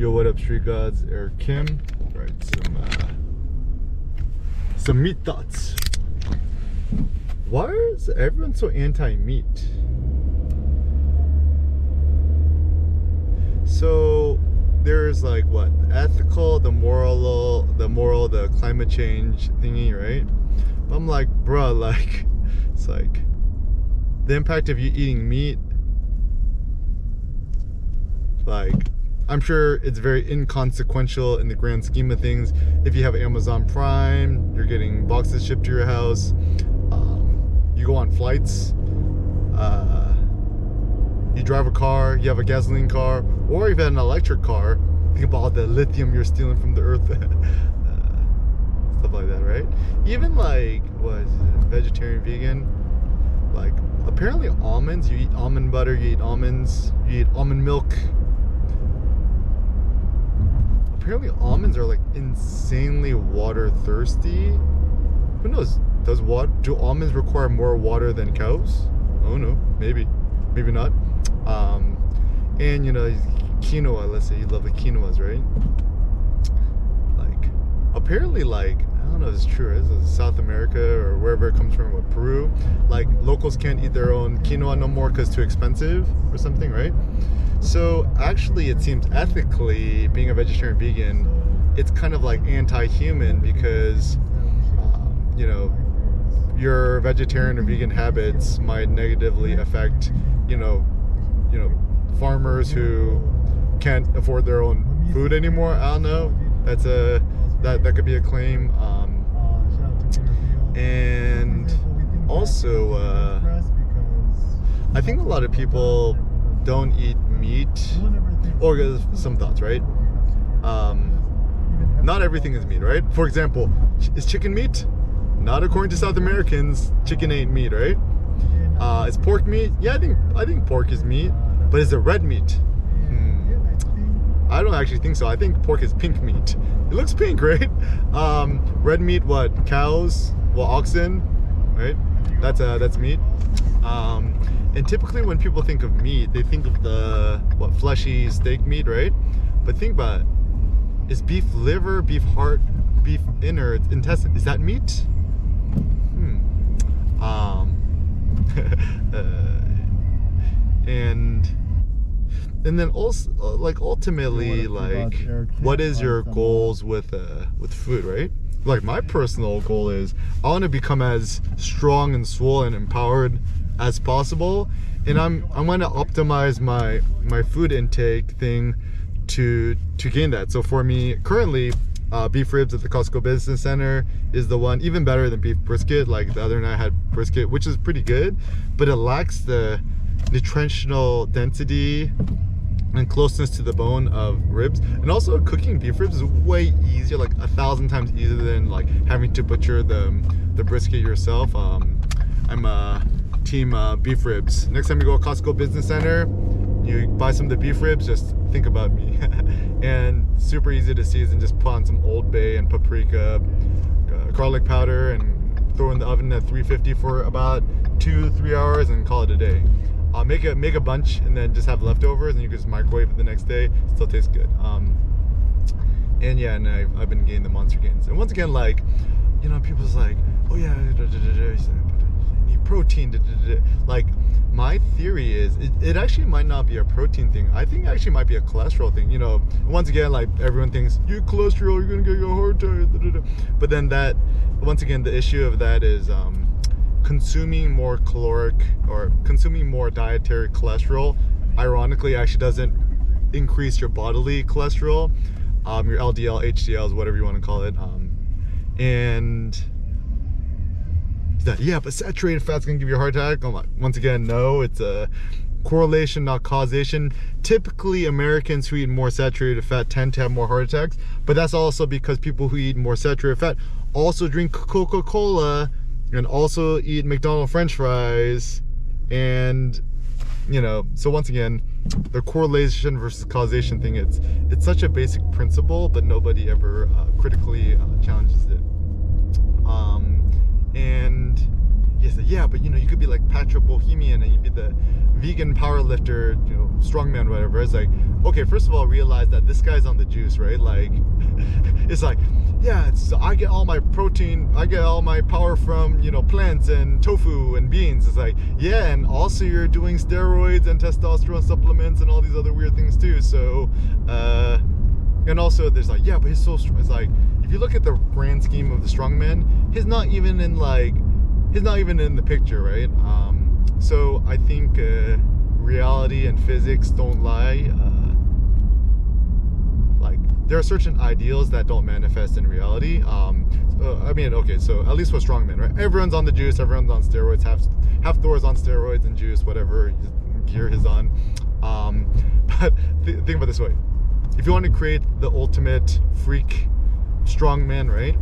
Yo, what up, Street Gods? Eric Kim. Right, some meat thoughts. Why is everyone so anti-meat? So there's like what, ethical, the moral, the climate change thingy, right? But I'm like, bruh, like, it's like the impact of you eating meat. Like, I'm sure it's very inconsequential in the grand scheme of things. If you have Amazon Prime, you're getting boxes shipped to your house. You go on flights. You drive a car. You have a gasoline car, or you've had an electric car. Think about all the lithium you're stealing from the earth. Stuff like that, right? Even like, what is it, vegetarian, vegan? Like, apparently almonds. You eat almond butter. You eat almonds. You eat almond milk. Apparently almonds are like insanely water thirsty. Who knows? Do almonds require more water than cows? Oh no, maybe not. And you know, quinoa, let's say you love the quinoas, right? Like, apparently, like, I don't know if it's true, it's South America or wherever it comes from, with Peru, like locals can't eat their own quinoa no more because it's too expensive or something, right? So actually, it seems ethically, being a vegetarian vegan, it's kind of like anti-human because you know, your vegetarian or vegan habits might negatively affect you know farmers who can't afford their own food anymore. I don't know, that's that could be a claim. And also I think a lot of people don't eat meat, or some thoughts, right? Not everything is meat, right? For example, is chicken meat? Not according to South Americans. Chicken ain't meat, right? Is pork meat? Yeah, I think pork is meat, but is it red meat? I don't actually think so. I think pork is pink meat. It looks pink, right? Red meat, what? Cows? Well, oxen, right? That's meat. And typically when people think of meat, they think of the fleshy steak meat, right? But think about it. Is beef liver, beef heart, beef innards, intestine, is that meat? And then also, like, ultimately, like, what is your goals with food, right? Like, my personal goal is I want to become as strong and swole and empowered as possible, and I'm going to optimize my food intake thing to gain that. So for me currently, beef ribs at the Costco Business Center is the one, even better than beef brisket. Like, the other night I had brisket, which is pretty good, but it lacks the nutritional density and closeness to the bone of ribs. And also, cooking beef ribs is way easier, like 1,000 times easier than like having to butcher the brisket yourself. I'm team beef ribs. Next time you go to Costco Business Center, you buy some of the beef ribs, just think about me. And super easy to season. Just put on some Old Bay and paprika, garlic powder, and throw in the oven at 350 for about 2-3 hours and call it a day. Make a bunch and then just have leftovers, and you can just microwave it the next day. Still tastes good. And yeah, and I've been gaining the monster gains. And once again, like, you know, people's like, oh yeah, you need protein. Like, my theory is it actually might not be a protein thing. I think it actually might be a cholesterol thing. You know, once again, like, everyone thinks you have cholesterol, you're gonna get a heart attack. But then that, once again, the issue of that is consuming more caloric or consuming more dietary cholesterol, ironically, actually doesn't increase your bodily cholesterol, your LDL, HDLs, whatever you want to call it. And that, yeah, but saturated fat's gonna give you a heart attack. Once again, no, it's a correlation, not causation. Typically, Americans who eat more saturated fat tend to have more heart attacks, but that's also because people who eat more saturated fat also drink Coca-Cola and also eat McDonald's French fries. And, you know, so once again, the correlation versus causation thing, it's such a basic principle, but nobody ever critically challenges it. And yes, yeah, but you know, you could be like Patrick Bohemian and you'd be the vegan power lifter, you know, strongman, whatever. It's like, okay, first of all, realize that this guy's on the juice, right? Like, it's like, yeah, I get all my protein, I get all my power from, you know, plants and tofu and beans. It's like, yeah, and also you're doing steroids and testosterone supplements and all these other weird things too. So, and also there's like, yeah, but he's so strong. It's like, if you look at the grand scheme of the strongman, he's not even in the picture, right? So I think reality and physics don't lie. Like, there are certain ideals that don't manifest in reality. I mean, okay, so at least with strongmen, right? Everyone's on the juice, everyone's on steroids, half Thor's on steroids and juice, whatever gear he's on. But think about it this way. If you want to create the ultimate freak strongman, right?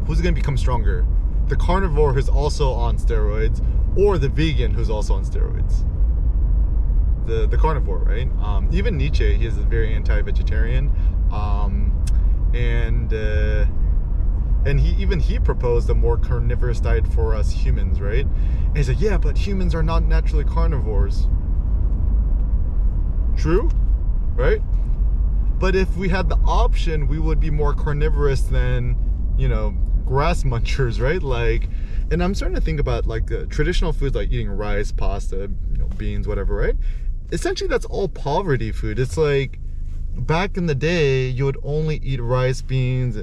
Who's going to become stronger? The carnivore who's also on steroids, or the vegan who's also on steroids? The carnivore, right? Even Nietzsche, he is very anti-vegetarian, and he proposed a more carnivorous diet for us humans, right? And he's like, yeah, but humans are not naturally carnivores. True, right? But if we had the option, we would be more carnivorous than, you know, grass munchers, right? Like, and I'm starting to think about like traditional foods like eating rice, pasta, you know, beans, whatever, right? Essentially, that's all poverty food. It's like, back in the day, you would only eat rice, beans,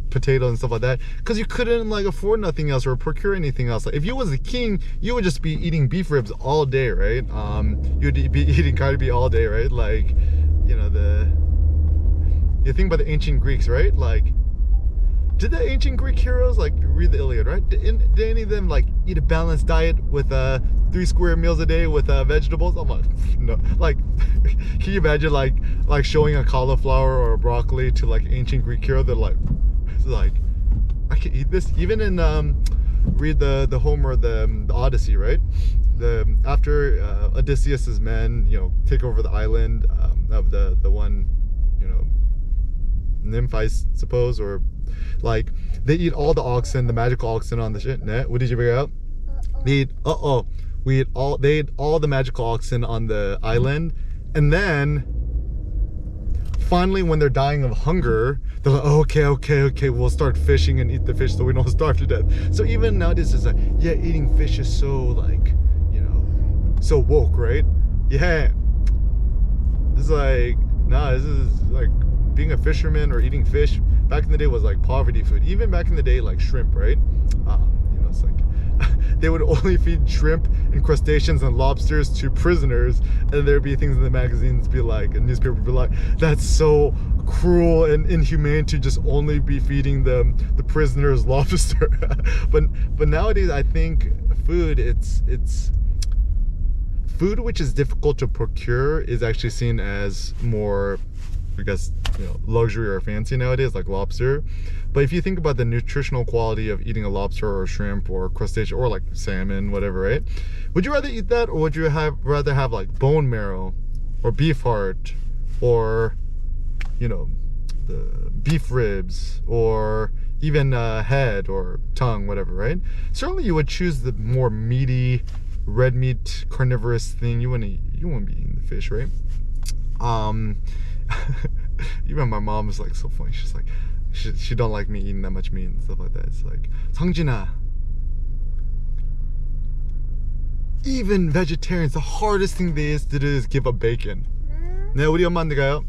potatoes and stuff like that because you couldn't like afford nothing else or procure anything else. Like, if you was a king, you would just be eating beef ribs all day, right? You'd be eating Cardi B all day, right? Like, you know, you think about the ancient Greeks, right? Like, did the ancient Greek heroes like read the Iliad, right? Did any of them like eat a balanced diet with 3 square meals a day with vegetables? I'm like, no. Like, can you imagine like showing a cauliflower or a broccoli to like ancient Greek hero? They're like, I can eat this. Even in read the Homer, the Odyssey, right? After Odysseus's men, you know, take over the island of the one, you know, nymph, I suppose, or like they eat all the oxen, the magical oxen on the shit. What did you figure out? They ate they ate all the magical oxen on the island, and then finally when they're dying of hunger, they're like, oh, okay, we'll start fishing and eat the fish so we don't starve to death. So even nowadays it's like, yeah, eating fish is so like, you know, so woke, right? Yeah, it's like, nah, this is like being a fisherman or eating fish back in the day was like poverty food. Even back in the day, like shrimp, right? You know, it's like they would only feed shrimp and crustaceans and lobsters to prisoners, and there'd be things in the magazines be like, a newspaper would be like, that's so cruel and inhumane to just only be feeding them the prisoners lobster. but nowadays I think food, it's food which is difficult to procure is actually seen as more, I guess, you know, luxury or fancy nowadays, like lobster. But if you think about the nutritional quality of eating a lobster or shrimp or crustacean or like salmon, whatever, right? Would you rather eat that, or would you rather have like bone marrow or beef heart or, you know, the beef ribs or even head or tongue, whatever, right? Certainly you would choose the more meaty, red meat, carnivorous thing. You wouldn't be eating the fish, right? Even my mom is like so funny. She's like, she don't like me eating that much meat and stuff like that. It's like, 성진아, even vegetarians, the hardest thing they is to do is give up bacon. 네, 우리 엄마한테 가요.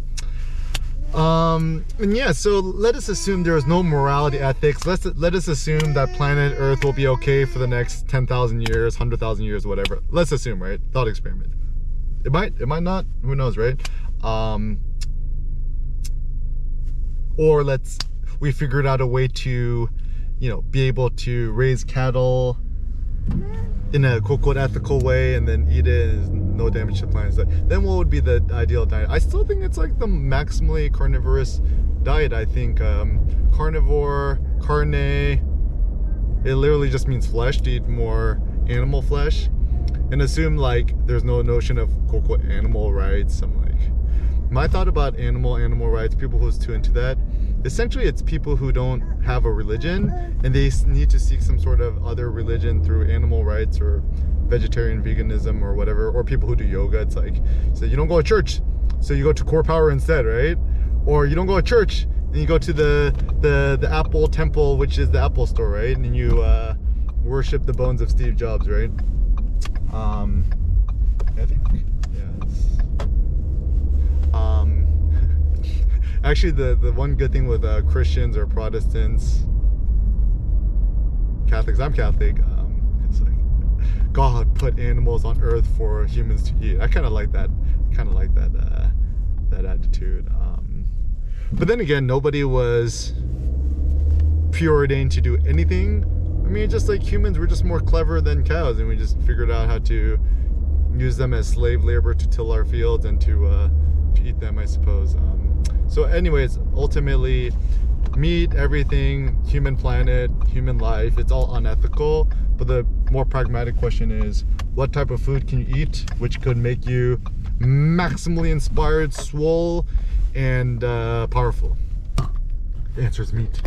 And yeah, so let us assume there is no morality ethics. Let us assume that planet Earth will be okay for the next 10,000 years, 100,000 years, whatever. Let's assume, right? Thought experiment. It might not. Who knows, right? Or we figured out a way to, you know, be able to raise cattle in a quote-unquote ethical way and then eat it and no damage to the planet. Then what would be the ideal diet? I still think it's like the maximally carnivorous diet. I think carnivore, carne, it literally just means flesh, to eat more animal flesh, and assume like there's no notion of quote-unquote animal rights. I'm like, my thought about animal rights, people who's too into that, essentially it's people who don't have a religion and they need to seek some sort of other religion through animal rights or vegetarian veganism or whatever, or people who do yoga. It's like, so you don't go to church, so you go to Core Power instead, right? Or you don't go to church and you go to the Apple Temple, which is the Apple store, right? And you worship the bones of Steve Jobs, right? I think, yes. Actually, the one good thing with Christians or Protestants, Catholics, I'm Catholic, it's like God put animals on earth for humans to eat. I kind of like that. That attitude. But then again, nobody was preordained to do anything. I mean, just like humans, we're just more clever than cows, and we just figured out how to use them as slave labor to till our fields and to eat them, I suppose. So anyways, ultimately, meat, everything, human planet, human life, it's all unethical. But the more pragmatic question is, what type of food can you eat which could make you maximally inspired, swole, and powerful? The answer is meat.